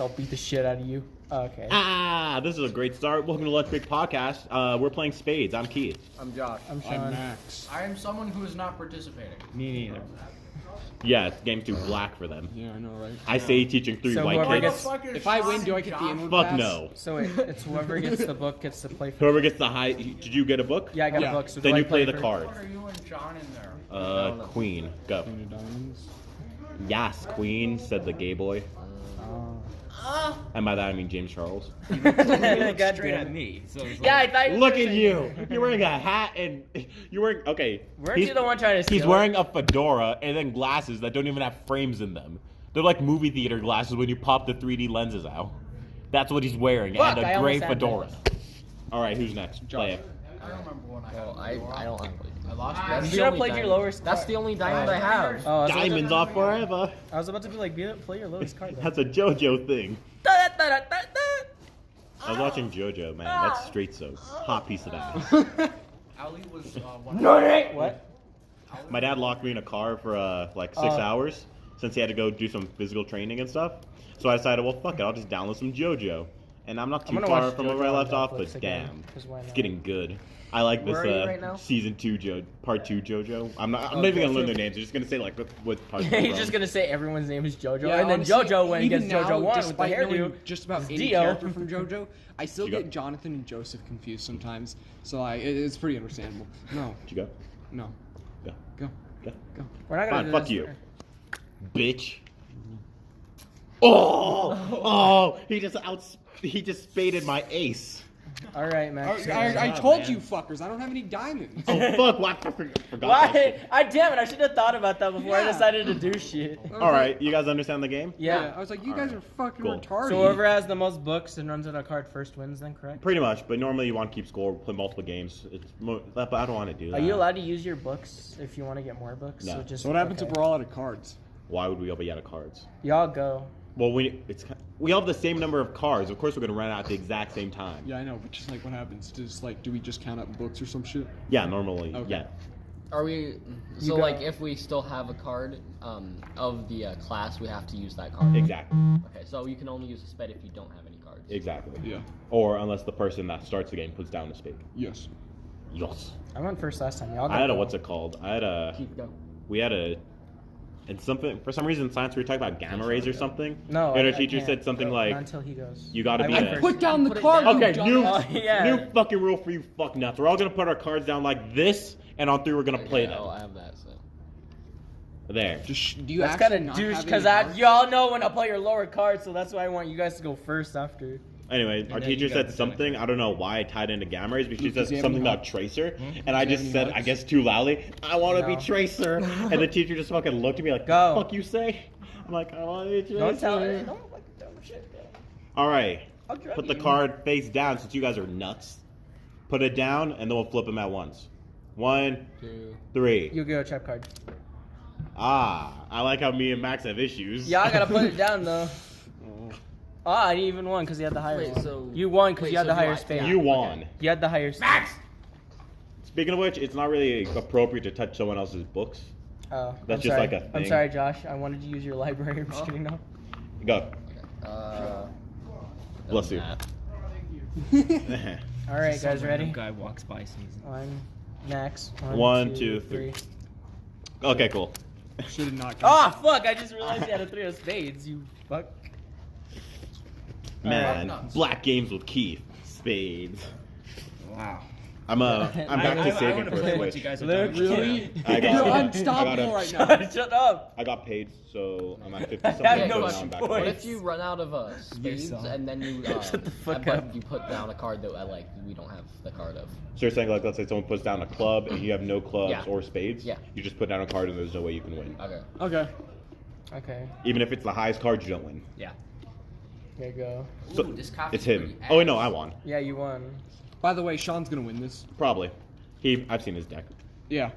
I'll beat the shit out of you. Okay. This is a great start. Welcome to Let's Pick Podcast. We're playing spades. I'm Keith. I'm Josh. I'm Sean. I'm Max. I am someone who is not participating. Me neither. Yeah, it's game's too black for them. Yeah, I know, right? I say teaching three So white whoever kids. gets- If I win, do I get the inward Fuck pass? no. So it's whoever gets the book gets to play. Whoever gets the high. Did you get a book? Yeah, I got Yeah. a book. So Then do you I play the first? card. What are you and John in there? Queen. Go. Queen of diamonds. Yes, Queen, said the gay boy. And by that I mean James Charles. God Straight damn at it. me. So it's Yeah, I thought you Look were at saying- you. You're wearing a hat and you're wearing. Okay. Weren't you the one trying to steal He's it? wearing a fedora and then glasses that don't even have frames in them. They're like movie theater glasses when you pop the 3D lenses out. That's what he's wearing, Fuck, and I a gray almost had fedora. All right, who's next? Play it. I don't remember when I Well, had it. I don't have I lost That's You the should have only played your diamond. lowest. That's the only diamond I have. Oh, I was Diamonds off forever. I was about to be like, play your lowest card. Though. That's a JoJo thing. Da-da-da-da-da-da. I was watching JoJo, man. That's straight so. Hot piece of that. Ali was one. What? My dad locked me in a car for like 6 hours since he had to go do some physical training and stuff. So I decided, well, fuck it, I'll just download some JoJo. And I'm not I'm too gonna far watch from JoJo where I on left off, Netflix but again, damn, 'cause why it's not? getting good. I like this Where are you right now? season 2 part 2 JoJo. I'm not even gonna learn their names. I'm just gonna say like what part. they're He's from. just gonna say everyone's name is JoJo, Yeah, and then honestly, JoJo when he even gets now, JoJo one with the despite knowing hairdo. just about it's any Dio. character from JoJo, I still You go. get Jonathan and Joseph confused sometimes. So it's pretty understandable. No, Did you go? no, Go. go, Go. go. We're not gonna Fine, do fuck this. you, bitch. Oh! He just spaded my ace. All right, Max. I told you fuckers, I don't have any diamonds. Oh fuck! What? I forgot that Why? shit. Damn it! I should have thought about that before I Yeah. decided to do shit. All right, you guys understand the game? Yeah. I was like, you guys are fucking Cool. retarded. So whoever has the most books and runs out a card first wins, then correct? Pretty much, but normally you want to keep score, play multiple games. But I don't want to do that. Are you allowed to use your books if you want to get more books? No. Just, So what happens okay. if we're all out of cards? Why would we all be out of cards? Y'all go. Well, we all have the same number of cards. Of course, we're gonna run out at the exact same time. Yeah, I know, but just like what happens? Just like, do we just count up books or some shit? Yeah, normally. Okay. Yeah. Are we? You So go. like, if we still have a card of the class, we have to use that card. Exactly. Okay, so you can only use a sped if you don't have any cards. Exactly. Yeah. Or unless the person that starts the game puts down a spade. Yes. Yes. I went first last time. Y'all go. I had a what's it called? Keep going. We had a. And something for some reason in science we were talking about gamma rays or something. No. And I our teacher can't. said something Not like, until he goes. "You gotta I be went a." first. Put down the Put it card. down. Okay, you new, dumbass. Oh, yeah. new fucking rule for you fuck nuts. We're all gonna put our cards down like this, and on 3 we're gonna play Okay, them. oh, I have that. So. There. Just, do you That's actually kind of not douche have because any cards? y'all know when I play your lower cards, so that's why I want you guys to go first after. Anyway, our then teacher you said got the something. I don't know why I tied into gamma rays, but she Does said he have something any about Tracer, Hmm? and I Does he just have said, any I guess too loudly, I want to be No. Tracer, and the teacher just fucking looked at me like, Go. "The fuck you say?" I'm like, "I want to be Tracer." Don't tell her. Don't like dumb shit. All right, I'll drug put the you. card face down since you guys are nuts. Put it down, and then we'll flip them at once. 1, 2. 3. You go trap card. I like how me and Max have issues. Yeah, I gotta put it down though. I didn't even won because he had the higher Wait, one. so- You won because wait, you had so the do higher I- spade. You won. You had the higher spade. Max! Speaking of which, it's not really appropriate to touch someone else's books. Oh, That's I'm just sorry. like a I'm thing. sorry, Josh. I wanted to use your library. I'm just Oh. kidding. No. Go. Bless you. All right, guys, ready? Guy walks by sneezing. One, Max. 1, 2, 3. Okay, cool. Should have not. Oh fuck! I just realized you had a 3 of spades. You fuck. Man, nuts. black games with Keith. Spades. Wow. I'm back to saving for a Switch. guys Look, Really? I got- You're I unstoppable got a- right now. Shut up. I got paid, so I'm at 50 I something. have so no now I'm back to choice. What work. if you run out of spades saw. and then you Shut the fuck but up. you put down a card that we don't have the card of. So you're saying, like, let's say someone puts down a club and you have no clubs Yeah. or spades? Yeah. You just put down a card and there's no way you can win. Okay. Okay. Okay. Even if it's the highest card, you don't win. Yeah. Here you go. So this copy's it's him. pretty Oh, wait, ass. no, I won. Yeah, you won. By the way, Sean's gonna win this. Probably. I've seen his deck. Yeah.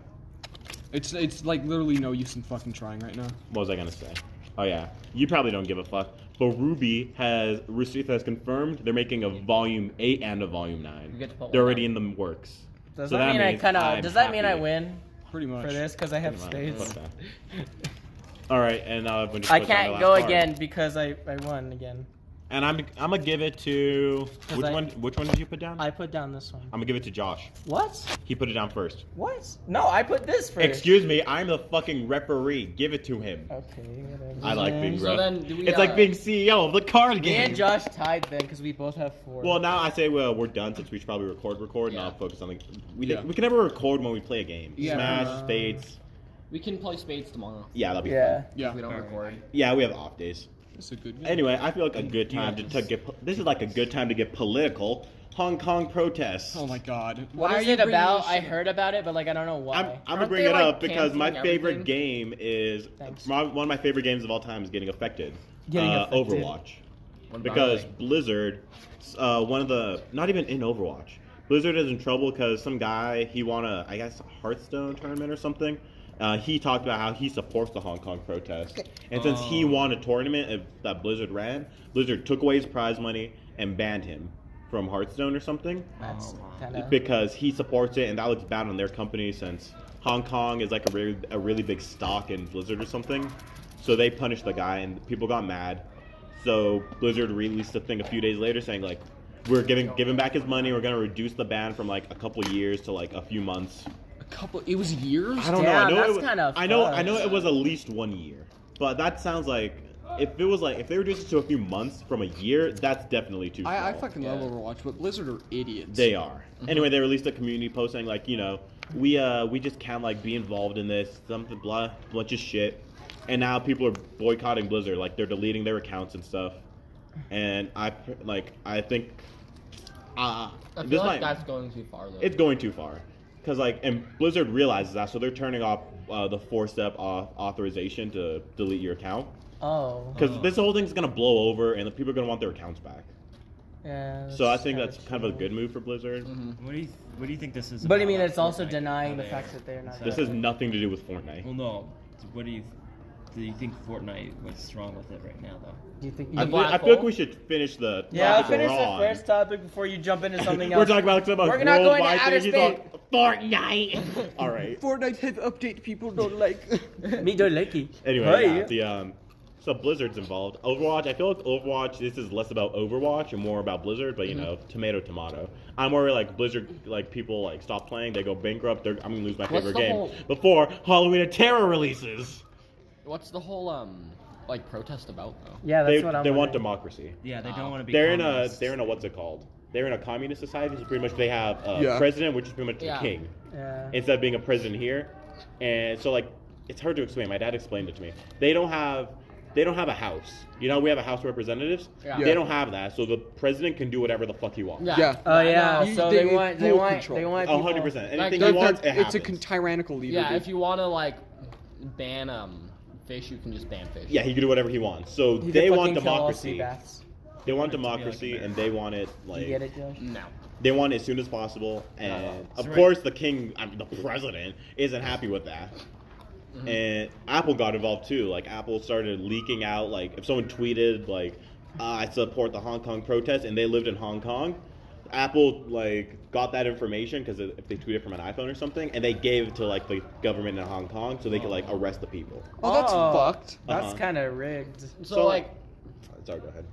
It's like literally no use in fucking trying right now. What was I gonna say? Oh yeah, you probably don't give a fuck. But Rusitha has confirmed they're making a volume 8 and a volume 9. You get to put They're one already out. in the works. Does So that mean I means kind I'm of? Does that mean I happy. win Pretty much. for this because I have Never mind, spades? fuck that. All right, and now everyone just I puts down can't their go last card. again because I won again. And I'm gonna give it to 'Cause which I- one? Which one did you put down? I put down this one. I'm gonna give it to Josh. What? He put it down first. What? No, I put this first. Excuse me, I'm the fucking referee. Give it to him. Okay, whatever. I like being So ref. then, do we, It's like being CEO of the card Me game. and Josh tied then because we both have 4. Well, now I say well, we're done since we should probably record, and Yeah. I'll focus on the. We Yeah. we can never record when we play a game. Yeah. Smash, Spades. We can play spades tomorrow. Yeah, that'll be yeah. fun. Yeah. If we don't record. Yeah, we have off days. It's a good. Anyway, I feel like a good time to get. This is like a good time to get political. Hong Kong protests. Oh my god. What Why is are you it bringing about? this I shit? heard about it, but like I don't know why. I'm gonna Aren't bring they, it like, up because my canceling favorite everything? game is Thanks. one of my favorite games of all time is getting affected. Getting affected. Overwatch. What about Because it? Blizzard, one of the not even in Overwatch, Blizzard is in trouble because some guy he won a I guess Hearthstone tournament or something. He talked about how he supports the Hong Kong protests, and since he won a tournament that Blizzard ran, Blizzard took away his prize money and banned him from Hearthstone or something That's kind of. because he supports it, and that looks bad on their company since Hong Kong is like a really big stock in Blizzard or something. So they punished the guy, and people got mad. So Blizzard released a thing a few days later saying like, we're giving back his money. We're gonna reduce the ban from like a couple years to like a few months. A couple. It was years. I don't Damn, know. that's I know. kinda I know. I fucked. know it was at least 1 year, but that sounds like if they reduced it to a few months from a year, that's definitely too small. I fucking love Yeah. Overwatch, but Blizzard are idiots. They are. Anyway, they released a community post saying like, we just can't like be involved in this, something blah, bunch of shit. And now people are boycotting Blizzard, like they're deleting their accounts and stuff. And I think I this feel might- like that's going too far though. it's going too far. Cause like, and Blizzard realizes that, so they're turning off the 4-step authorization to delete your account. Oh. Because this whole thing's gonna blow over, and the people are gonna want their accounts back. Yeah. So I think kinda that's kind of a true. good move for Blizzard. What do you think this is? But I about? mean, it's also Fortnite? denying the How fact they- that they're not. This has nothing to do with Fortnite. Well, no. What do you think Fortnite? What's wrong with it right now, though? Do you think? I You... feel, I feel like we should finish the Yeah, I'll topic finish we're the on. first topic before you jump into something else. We're talking about some We're not going to worldwide outer thing. He's space. on Fortnite. All right. Fortnite have update people don't like. Me don't like it. Anyway, Hey. yeah, so Blizzard's involved. Overwatch, I feel like Overwatch, this is less about Overwatch and more about Blizzard, but you know, tomato. I'm worried like Blizzard, like people like stop playing, they go bankrupt, I'm gonna lose my What's favorite the game whole- before Halloween and Terror releases. What's the whole like protest about though? Yeah, that's They what I'm. want wondering. democracy. Yeah, they don't want to be. They're in communists. a what's it called? They're in a communist society, so pretty much they have a Yeah. president, which is pretty much Yeah. the king, Yeah. instead of being a president here. And so like it's hard to explain. My dad explained it to me. They don't have a house. You know, we have a House of Representatives. Yeah. They don't have that, so the president can do whatever the fuck he wants. Yeah. Oh yeah. You- So they- they want. They full want. control. They want. 100%. People- Anything Like, he wants, it It's a happens. tyrannical leader. Yeah, dude. if you want to like ban fish, you can just ban fish. Yeah, he can do whatever he wants. So You could they want fucking kill all sea democracy. baths. They want Want it to be like democracy, America. and they want it You like get it, Josh? No. they want it as soon as possible. And of right. course, the king, the president, isn't happy with that. And Apple got involved too. Like Apple started leaking out. Like if someone tweeted like, "I support the Hong Kong protest," and they lived in Hong Kong, Apple like got that information because if they tweeted from an iPhone or something, and they gave it to like the government in Hong Kong so they could like arrest the people. Oh, that's fucked. That's Uh-huh. kind of rigged. So like, Sorry, go ahead.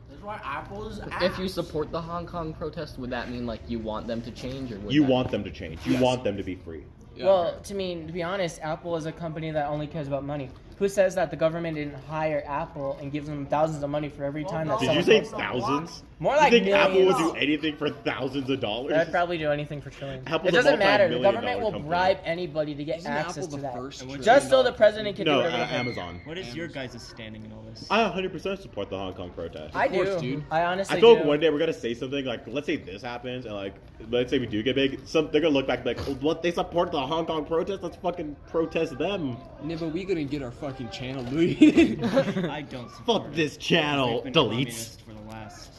That's why Apple's if you support the Hong Kong protest, would that mean like you want them to change, or would You that- want them to change. You Yes. want them to be free. Yeah. Well, to be honest, Apple is a company that only cares about money. Who says that the government didn't hire Apple and gives them thousands of money for every time that Did someone you say posts? thousands? More like you think Apple would millions. do anything for thousands of dollars? They'd probably do anything for trillions. Apple's It a doesn't matter. The multi-million government dollar will company. bribe anybody to get Isn't access Apple to the that. first And what's Just so your- the president can No, do whatever. he wants. Amazon. What is your guys' standing in all this? I 100% support the Hong Kong protest. I Of course, do. dude. I honestly I feel do. like one day we're gonna say something like, let's say this happens, and like, let's say we do get big. They're gonna look back like, oh, what? They support the Hong Kong protest? Let's fucking protest them. Yeah, but we gonna get our fucking channel deleted. I don't support Fuck it. this channel. They've been Deletes. communist for the last.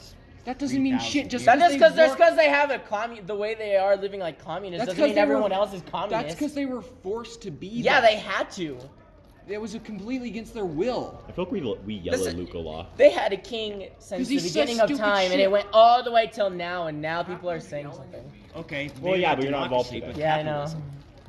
That doesn't mean 3,000 shit. Just years. That just because they that's because they have a the way they are living like communists That's doesn't 'cause mean they everyone were- else is communist. That's because they were forced to be. yeah, that. they had to. It was completely against their will. I feel like we yell This at is- Luca Law. They had a king since 'Cause the he says beginning of stupid time, and shit. it went all the way till now, and now people are saying something. Okay. Well, maybe yeah, not but you're not involved democracy, today. but Yeah, I know. capitalism.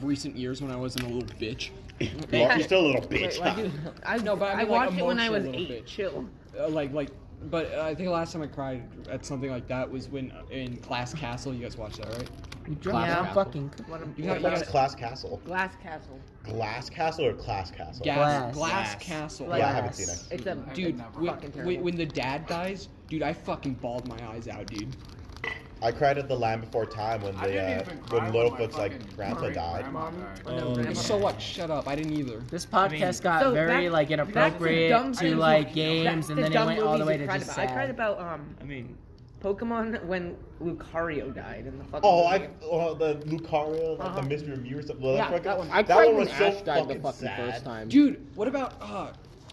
of recent years when I wasn't a little bitch. You're still a little bitch. Wait, why do- I No, but I I mean, like, watched it when I was emotional little 8. bitch. Chill. Like But I think the last time I cried at something like that was when in Class Castle. You guys watched that, right? Yeah, I'm Castle. fucking. You got, What's Class Castle? Glass Castle. Glass Castle or Class Castle? Glass Castle. Glass. Yeah, I haven't seen it. It's a Dude, fucking terrible. when the dad dies, dude, I fucking bawled my eyes out, dude. I cried at The Land Before Time when I didn't even cry when my Littlefoot's fucking grandpa died. grandma died. Grandma. So what? Shut up. I didn't either. This podcast got So very back- like back inappropriate dumb to things- like games, and the then it dumb went all the way movies to you just cried about. I cried sad. about I mean, Pokemon when Lucario died in the fucking. Oh, movie. the Lucario, like Uh-huh. the Mystery of Mew or something. Yeah, that one. I that cried one when was so Ash died the fucking fucking sad. first time. Dude, what about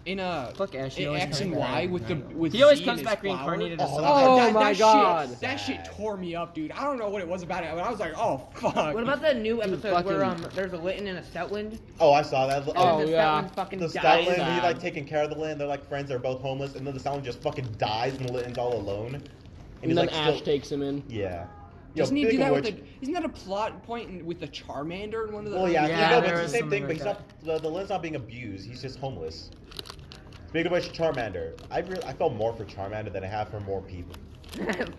in Fuck Ash, he in always X comes and back. Y with He always Z comes and back his flower? reincarnated as Oh, something. Oh my god. That shit tore me up, dude. I don't know what it was about it, but I was like, oh fuck. What about the new episode where fucking- there's a Litten and a Stoutland? Oh, I saw that. Oh, and the yeah. Stoutland fucking The dies. Stoutland, sad. he's like taking care of the land. They're like friends. They're both homeless, and then the Stoutland just fucking dies when Litten's all alone. And And he's then like, Ash still, takes him in. yeah. Doesn't he speaking do that of with which- isn't that a plot point with the Charmander in one of the? Well, yeah, Yeah, no, but there it's the was same something thing. But like he's not the Lynn's not being abused. He's just homeless. Speaking of which, Charmander, I felt more for Charmander than I have for more people.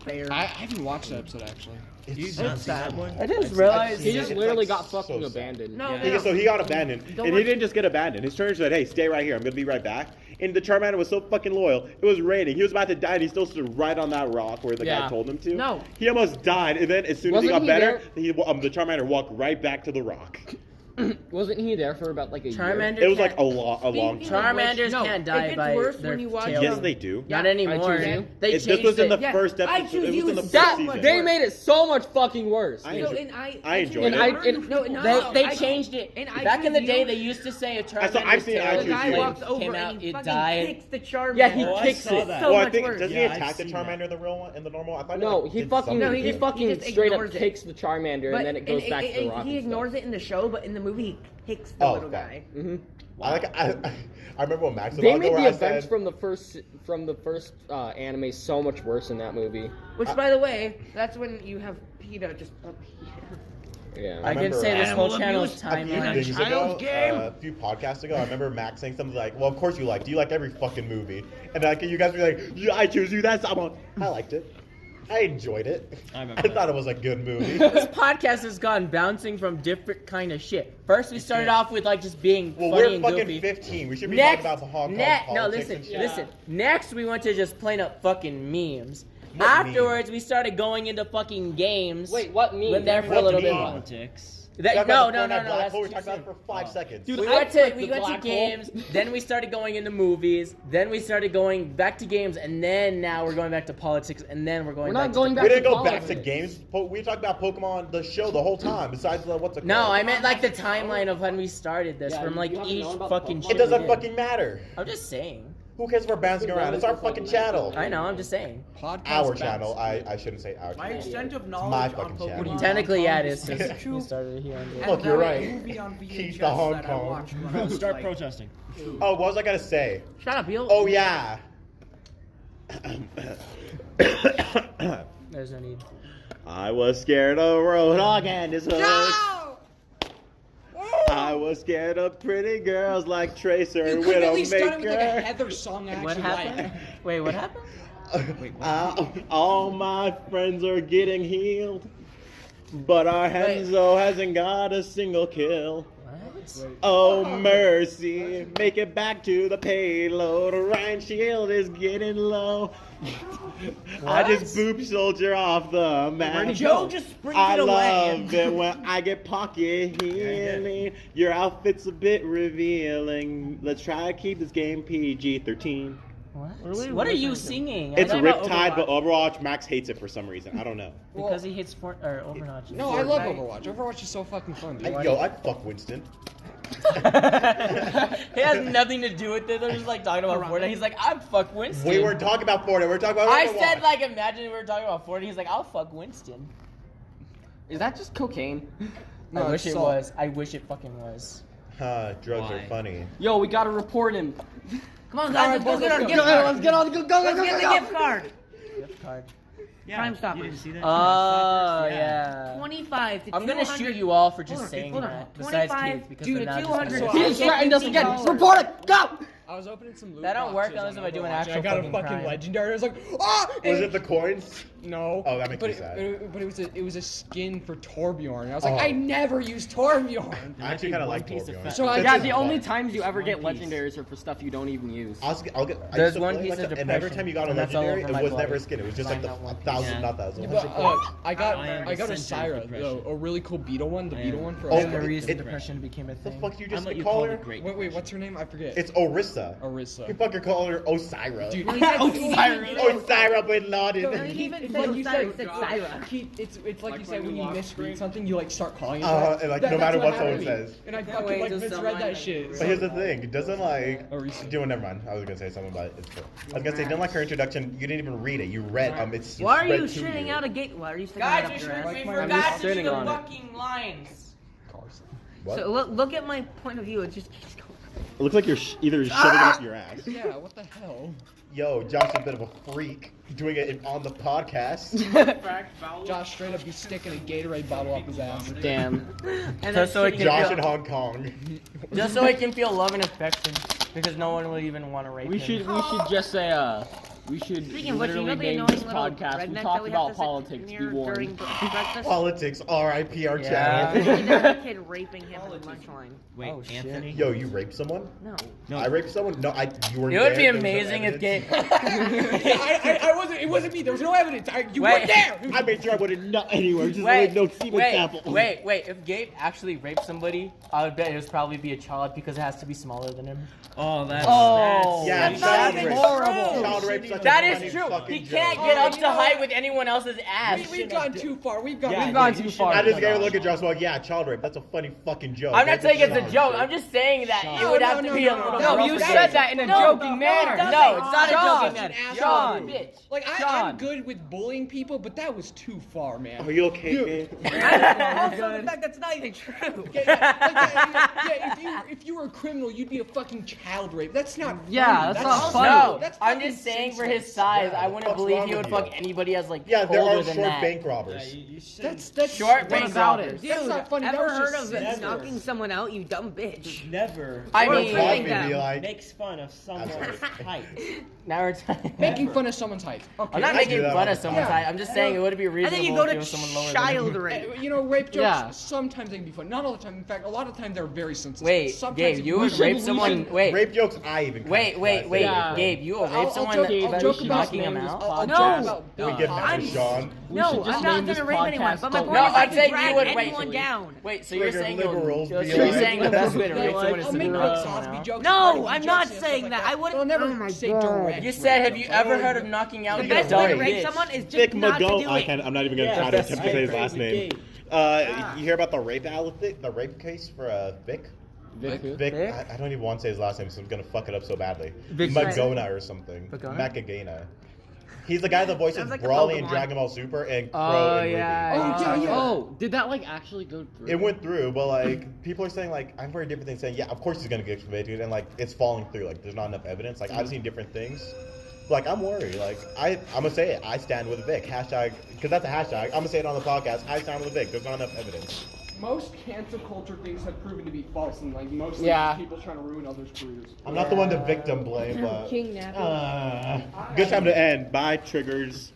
Fair. I haven't watched that episode actually. It's you not see that one? I just realized. He just It's, literally like, got so fucking sad. abandoned. No, Yeah. no, no. So he got abandoned, Don't and watch- he didn't just get abandoned. His turner said, "Hey, stay right here. I'm gonna be right back." And the Charmander was so fucking loyal. It was raining. He was about to die, and he still stood right on that rock where the guy Yeah. told him to. No. He almost died, and then as soon as he Wasn't got he better, the Charmander walked right back to the rock. Wasn't he there for about like a year? Charmander. It was like can't- a long Speaking time. of Charmanders no, can't it die gets by worse their when you watch tail. Yes, they do. Yeah. Not anymore. I choose you. They This changed was in it. the Yeah, first I episode. choose It was you in the so first That season. they made it so much fucking worse. I No, enjoyed and I enjoyed And it. They I- changed it. and I Back in the choose day, you. they used to say a I've Charmander's seen tail I The choose guy you. walks over came out, and he it fucking died. kicks the Charmander. Yeah, he Oh, I kicks saw it. that. So Well, I much think worse. does he Yeah, attack I've the seen that. Charmander the real one in the normal? I thought No, like, he did fucking No, he he just- fucking he just straight up ignores it. takes the Charmander and then it goes back to the rock. He and ignores stuff. it in the show, but in the movie he kicks the Oh, little okay. guy. Mhm. I remember when Max They made where the I events said, from the first anime so much worse in that movie. Which, by the way, that's when you have PETA just up here. Yeah. I can remember, say this whole Animal channel's abuse. a few timeline. things child's ago, game. a few podcasts ago, I remember Max saying something like, "Well, of course you like. Do you like every fucking movie?" And like you guys were like, "Yeah, I choose you." That's I liked it. I enjoyed it. I I remember thought it was a good movie. This podcast has gone bouncing from different kind of shit. First, we started off with like just being Well, funny we're and fucking goofy. 15. We should be Next, talking about the Hong Kong no, politics listen, and shit. listen. Next, we went to just plain up fucking memes. What Afterwards, we started going into fucking games. Wait, what meme? Went there for a What little bit meme? more. Politics. That, Talk no, about no, the no, Fortnite no. Black That's Hole, we too talked about soon. it for 5 seconds. Dude, We I went to clicked the black hole. games, then we started going into movies, then we started going back to games, and then now we're going back to politics, and then we're going We're back not going to back We didn't to go back to politics. games. We talked about Pokemon the show the whole time. Besides what's it No, called? I meant like the timeline of when we started this, Yeah, from like you haven't each known about fucking Pokemon? shit It doesn't we did. fucking matter. I'm just saying. Who cares if we're bouncing around? It's our fucking channel. I know, I'm just saying. Podcast Our bounce. channel. I shouldn't say our My channel. extent of my knowledge on fucking channel. Pokemon. Technically, yeah, it is. Hong Kong Since Pikachu, we started here. and Look, you're that right. movie on Keep VHS the Hong that I Kong. watched when I was Start like, protesting. Oh, what was I gonna say? Shut up, Bill. Oh yeah. There's no need. I was scared of Roadhog and his hooks. I was scared of pretty girls like Tracer You and could at least done it with like a Widowmaker. Heather song action. What happened? Wait, what happened? All my friends are getting healed, but our Henzo hasn't got a single kill. What? Oh mercy, make it back to the payload. Ryan Shield is getting low. I just boop soldier off the map. Joe just springs I it away. love it when I get pocket healing. Your outfit's a bit revealing. Let's try to keep this game PG-13. What are you singing? I It's don't know. Riptide, but Overwatch, Max hates it for some reason. I don't know. Because he hits Overwatch. No, I love Overwatch. Overwatch is so fucking fun, dude. I fuck Winston. He has nothing to do with it. They're just like talking about Fortnite. He's like, I'm fuck Winston. We weren't talking about Fortnite. We were talking about I Overwatch. said like, imagine we were talking about Fortnite. He's like, I'll fuck Winston. Is that just cocaine? No, I wish it's it salt. was. I wish it fucking was. Drugs Why? are funny. Yo, we gotta report him. Come on, guys, let's go get our gift Go, card. let's get on. Go, go, Let's go, get go, the go. gift card. Gift card. Crime Stoppers. You didn't see that? Oh Stalkers? yeah. 25 to I'm gonna 200 shoot you all for just Hold on, saying hold on. that. Besides 25 Keith, because to they're not 200. just He gonna- just threatened us again. $50. Report it. Go. I was opening some loot That don't work boxes unless on if I do an Overwatch, and actual I got a fucking fucking crime. legendary. I was like, ah! Was it the coins? No. Oh, that makes but me sad. But it was a skin for Torbjorn. I was like, Oh. I never use Torbjorn. I actually kind of like piece of Torbjorn. fat- So I It's Yeah, just the fun. only times you ever get one piece. legendaries are for stuff you don't even use. I There's used to one play piece like of that, and every depression, time you got a and that's all legendary, over it my was body. never a skin. It was just like Mine the got one piece. 1,000, Yeah. not 1,000. But, 100 coins. I got I am a the center Syra, of depression. a really cool beetle one, the I beetle am. one for Oh, That's the Oscar. reason it- depression became a The thing. fuck you I'm just what you call call her? the great. Wait, what's her name? I forget. It's Orisa. You Orisa. fucking call her Osira. Dude, Osira bin Laden. No, you even it's said like you Osiris, said, said Syra. it's like Like you said my when new you lock misread screen. something, you like start calling it And like no That's matter what happened someone to me. says. And I Can't fucking wait like till misread someone that shit. But here's the thing, it doesn't like. Orisa. Never mind. I was gonna say something about it. It's cool. I was gonna say, didn't like her introduction. You didn't even read it. You read. It's. Why are read you to shitting out a gate? Why are you sticking Guys, it we up your should ass? we my- forgot I'm to do sitting the on it. fucking lines. What? So look at my point of view. It just keeps going. It looks like you're either shoving it up your ass. Yeah, what the hell? Yo, Josh's a bit of a freak doing it on the podcast. Josh straight up be sticking a Gatorade bottle up his ass. Damn. And Just so it shitting can Josh feel- in Hong Kong. Just so I can feel love and affection, because no one would even want to rape We him. should just say we should Speaking of which, you literally know the name annoying this little podcast. We redneck talk that we about have to sit politics. Be near during warned. breakfast? Politics, RIP our Yeah. channel. There's a kid raping him in the lunchline. Wait, Oh, shit. Anthony? Yo, you raped someone? No. No. I raped someone? No, you weren't It would there. be There was no amazing if evidence. gay. I wasn't. It wasn't me. There was no evidence. You Wait. weren't there. I made sure I wouldn't nut anywhere. Just Wait, leave no semen sample. wait. If Gabe actually raped somebody, I would bet it would probably be a child because it has to be smaller than him. Oh, that's. Oh. Yeah, That's child not even rape. horrible. Child rape's such a That funny is true. fucking He can't joke. get Oh, up you to know height what? with anyone else's ass. We've gone too far. We've gone. Yeah, we've gone you too should far. I have just done gave a look that. at Josh like, yeah, child rape. That's a funny fucking joke. I'm not That's saying it's a child joke. rape. I'm just saying that it No, would no, have no, to be no, a no, little. no, No, you rougher. said that in a joking manner. No, it's not a John. joking manner. John. Bitch. Like I'm John. good with bullying people, but that was too far, man. Are you okay, babe? Also, the fact that's not even true. If you were a criminal, you'd be a fucking child rape. That's not. Yeah, funny. that's not also- funny. No, That's I'm fucking just saying for senseless. his size, Yeah, I wouldn't what's believe wrong he would with you? fuck anybody as like Yeah, there older are than short that. bank robbers. You should. That's Short what bank about robbers. it? That's Dude, not funny. That ever was heard just of never. knocking someone out, you dumb bitch? Never. I Or mean, killing Be them. like, Makes fun of someone's height. now we're talking. making fun of someone's height. Okay. I'm not I do making that fun all of the someone's time. height. I'm just saying it would be And reasonable then you go if it to was someone lower child than him. rape. You know, rape jokes. Yeah. Sometimes they can be fun. Not all the time. In fact, a lot of times they're very sensitive. Wait, Sometimes Gabe, it- you we would should- rape we someone. should- Wait, rape jokes, I even. wait, Yeah. Gabe, you will I'll rape someone joke- that I'll by joke about knocking him names. out. I'll No. joke about We get mad I'm- at Sean. No, should just I'm not name this gonna rape anyone. podcast But my Don't point No, is, I I'm can saying drag you would anyone wait. down. Wait, so you're Trigger saying liberals you'll, be so you're like- saying the best way to Be rape like, someone is I'll to make knock Bill someone Cosby out? jokes. No, Cardi B I'm jokes not and stuff saying like that. I wouldn't- I'll never Oh my say God. direct. You said, have rape you jokes. ever heard of knocking out The a best dumb way to rape bitch? someone is just Vic not to Mago. do I it. can't. I'm not even gonna Yeah, try to that's attempt to say his right. last name. You hear about the rape the rape case for Vic? Vic who? Vic, Vic? I don't even want to say his last name, so I'm gonna fuck it up so badly. Vic Magona or something. Magona? Macagana. He's the guy that voices Sounds like a Broly in Pokemon. Dragon Ball Super and Crow Oh, in yeah. movie. Oh, yeah, yeah. Oh, did that like actually go through? It went through, but like people are saying like I've heard different things saying, yeah, of course he's gonna get convicted, and like it's falling through. Like there's not enough evidence. Like I've seen different things. Like I'm worried. Like I'm gonna say it. I stand with Vic. Hashtag because that's a hashtag. I'm gonna say it on the podcast. I stand with Vic. There's not enough evidence. Most cancel culture things have proven to be false, and like mostly Yeah. people trying to ruin others' careers. I'm not the one to victim blame, but King Nappy. good time to end. Bye, triggers.